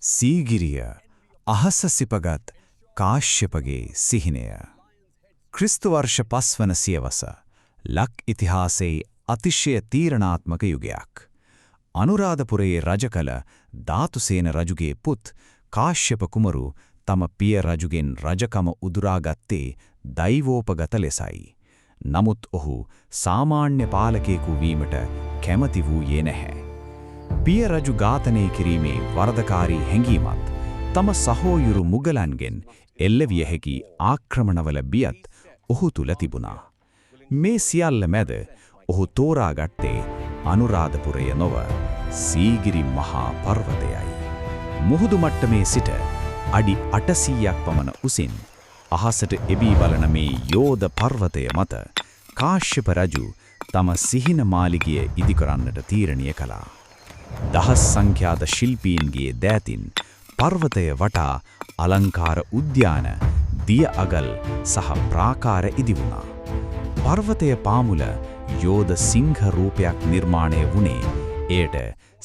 සීගිරිය අහස සිපගත් කාශ්‍යපගේ සිහිනය. ක්‍රිස්තු වර්ෂ 5 වන සියවස ලක් ඉතිහාසයේ අතිශය තීරණාත්මක යුගයක්. අනුරාධපුරයේ රජ කළ ධාතුසේන රජුගේ පුත් කාශ්‍යප කුමරු තම පිය රජුගෙන් රජකම උදුරාගත්තේ දෛවෝපගත ලෙසයි. නමුත් ඔහු සාමාන්‍ය පාලකයෙකු වීමට කැමති වූයේ නැහැ. පිය රජු ඝාතනය කිරීමේ වරදකාරී හැඟීමත් තම සහෝයුරු මුගලන්ගෙන් එල්ලවිය හැකි ආක්‍රමණවල බියත් ඔහු තුල තිබුණා. මේ සියල්ල මැද ඔහු තෝරාගත්තේ අනුරාධපුරය නොව සීගිරි මහා පර්වතයයි. මුහුදු මට්ටමේ සිට අඩි 800ක් පමණ උසින් අහසට එබී බලන මේ යෝධ පර්වතය මත කාශ්‍යප රජු තම සිහින මාලිගය ඉදිකරන්නට තීරණය කළා. දහස් සංඛ්‍යාත ශිල්පීන්ගේ දෑතින් පර්වතය වටා අලංකාර උද්‍යාන, දිය අගල් සහ ප්‍රාකාර ඉදි වුණා. පර්වතය පාමුල යෝධ සිංහ රූපයක් නිර්මාණය වුණේ එයට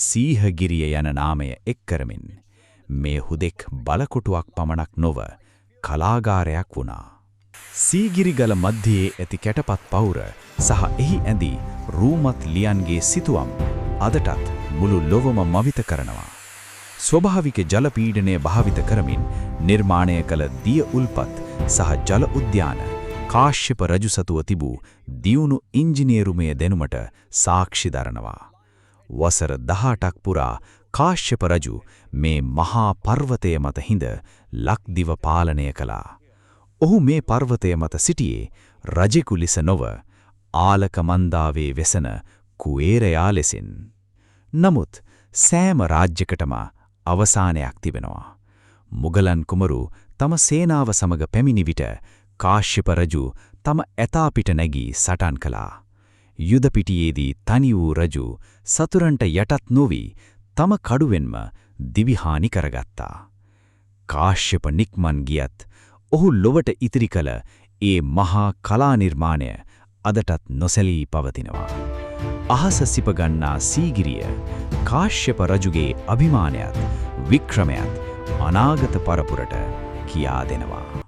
සීහගිරිය යන නාමය එක් කරමින්. මේ හුදෙක් බලකොටුවක් පමණක් නොව කලාගාරයක් වුණා. සීගිරිගල මධ්‍යයේ ඇති කැටපත් පවුර සහ එහි ඇඳි රූමත් ලියන්ගේ සිතුවම් අදටත් මුළු ලොවම මවිත කරනවා. ස්වභාවික ජල පීඩනය භාවිත කරමින් නිර්මාණය කළ දිය උල්පත් සහ ජල උද්‍යාන කාශ්‍යප රජු සතුව තිබූ දියුණු ඉංජිනේරුමය දැනුමට සාක්ෂි දරනවා. වසර 18ක් පුරා කාශ්‍යප රජු මේ මහා පර්වතය මත හිඳ ලක්දිව පාලනය කළා. ඔහු මේ පර්වතය මත සිටියේ රජෙකු ලෙස නොව ආලක මන්දාවේ වෙසෙන කුවේරයා ලෙසින්. නමුත් සෑම රාජ්‍යකටම අවසානයක් තිබෙනවා. මුගලන් කුමරු තම සේනාව සමග පැමිණි විට කාශ්‍යප රජු තම ඇතා පිට නැගී සටන් කළා. යුද පිටියේදී තනි වූ රජු සතුරන්ට යටත් නොවි තම කඩුවෙන්ම දිවිහානි කරගත්තා. කාශ්‍යප නික්මන් ගියත් ඔහු ලොවට ඉතිරි කළ ඒ මහා කලා නිර්මාණය අදටත් නොසැලී පවතිනවා. අහස සිපගන්නා සීගිරිය කාශ්‍යප රජුගේ අභිමානයත් වික්‍රමයත් අනාගත පරපුරට කියා දෙනවා.